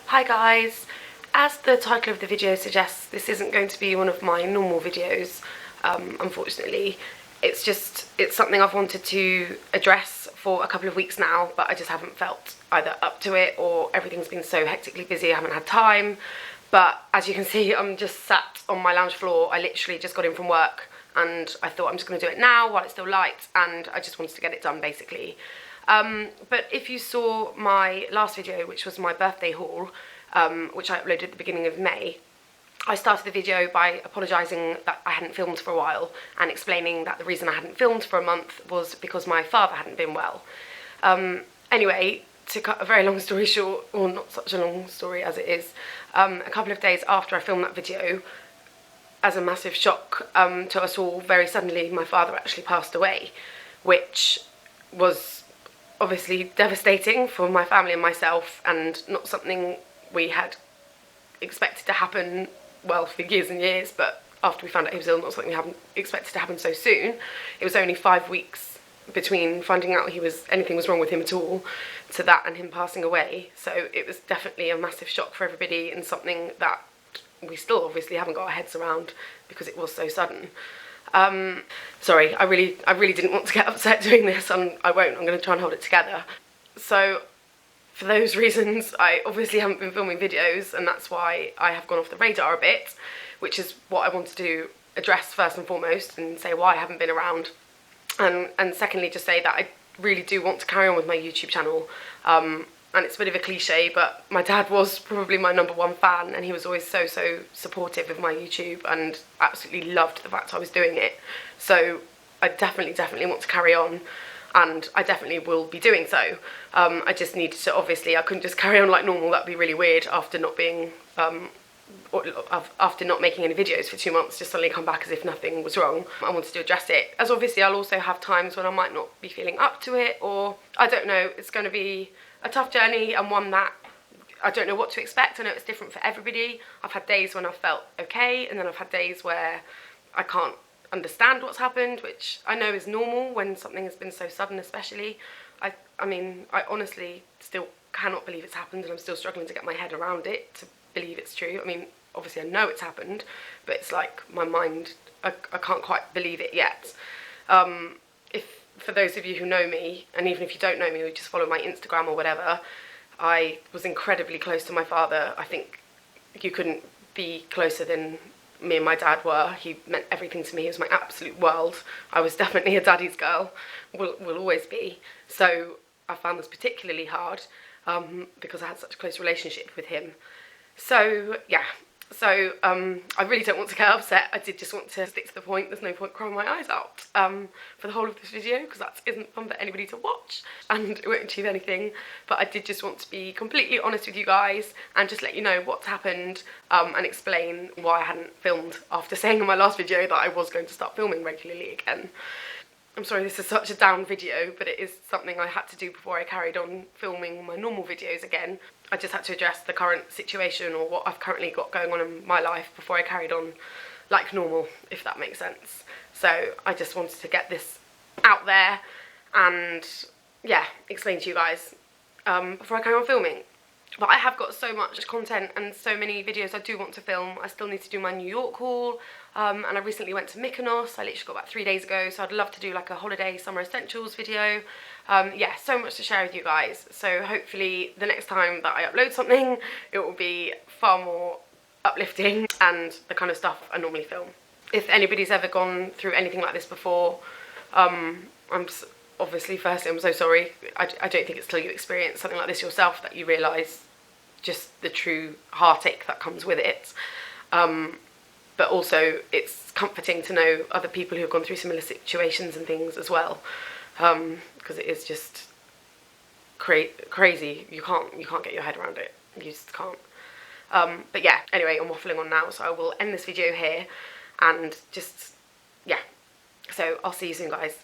Hi guys, as the title of the video suggests, this isn't going to be one of my normal videos, unfortunately. It's something I've wanted to address for a couple of weeks now, but I just haven't felt either up to it, or everything's been so hectically busy I haven't had time. But as you can see, I'm just sat on my lounge floor. I literally just got in from work and I thought I'm just going to do it now while it's still light, and I just wanted to get it done basically. But if you saw my last video, which was my birthday haul, which I uploaded at the beginning of May, I started the video by apologising that I hadn't filmed for a while and explaining that the reason I hadn't filmed for a month was because my father hadn't been well. Anyway, to cut a very long story short, or not such a long story as it is, a couple of days after I filmed that video, as a massive shock to us all, very suddenly my father actually passed away, which was obviously devastating for my family and myself, and not something we had expected to happen, well, for years and years, but after we found out he was ill, not something we hadn't expected to happen so soon. It was only 5 weeks between finding out anything was wrong with him at all to that and him passing away, so it was definitely a massive shock for everybody, and something that we still obviously haven't got our heads around because it was so sudden. Sorry, I really didn't want to get upset doing this, and I won't. I'm going to try and hold it together. So for those reasons, I obviously haven't been filming videos, and that's why I have gone off the radar a bit, which is what I wanted to address first and foremost, and say why I haven't been around. And secondly, just say that I really do want to carry on with my YouTube channel. And it's a bit of a cliche, but my dad was probably my #1 fan, and he was always so supportive of my YouTube and absolutely loved the fact I was doing it. So I definitely want to carry on, and I definitely will be doing so. I just needed to, obviously I couldn't just carry on like normal. That'd be really weird after not being after not making any videos for 2 months, just suddenly come back as if nothing was wrong. I wanted to address it, as obviously I'll also have times when I might not be feeling up to it, or I don't know. It's going to be a tough journey, and one that I don't know what to expect. I know it's different for everybody. I've had days when I've felt okay, and then I've had days where I can't understand what's happened, which I know is normal when something has been so sudden, especially. I mean, I honestly still cannot believe it's happened, and I'm still struggling to get my head around it, to believe it's true. I mean, obviously I know it's happened, but it's like my mind, I can't quite believe it yet. For those of you who know me, and even if you don't know me or just follow my Instagram or whatever, I was incredibly close to my father. I think you couldn't be closer than me and my dad were. He meant everything to me. He was my absolute world. I was definitely a daddy's girl, will always be. So I found this particularly hard because I had such a close relationship with him. So yeah. So I really don't want to get upset. I did just want to stick to the point. There's no point crying my eyes out for the whole of this video, because that isn't fun for anybody to watch and it won't achieve anything. But I did just want to be completely honest with you guys and just let you know what's happened, and explain why I hadn't filmed after saying in my last video that I was going to start filming regularly again. I'm sorry this is such a down video, but it is something I had to do before I carried on filming my normal videos again. I just had to address the current situation, or what I've currently got going on in my life, before I carried on like normal, if that makes sense. So I just wanted to get this out there and, yeah, explain to you guys before I carry on filming. But I have got so much content and so many videos I do want to film. I still need to do my New York haul, and I recently went to Mykonos. I literally got back 3 days ago, so I'd love to do like a holiday summer essentials video. Yeah, so much to share with you guys. So hopefully the next time that I upload something, it will be far more uplifting and the kind of stuff I normally film. If anybody's ever gone through anything like this before, obviously, firstly, I'm so sorry. I don't think it's till you experience something like this yourself that you realise just the true heartache that comes with it. But also, it's comforting to know other people who have gone through similar situations and things as well, because it is just crazy. You can't get your head around it. You just can't. But yeah, anyway, I'm waffling on now, so I will end this video here, and just, yeah. So I'll see you soon, guys.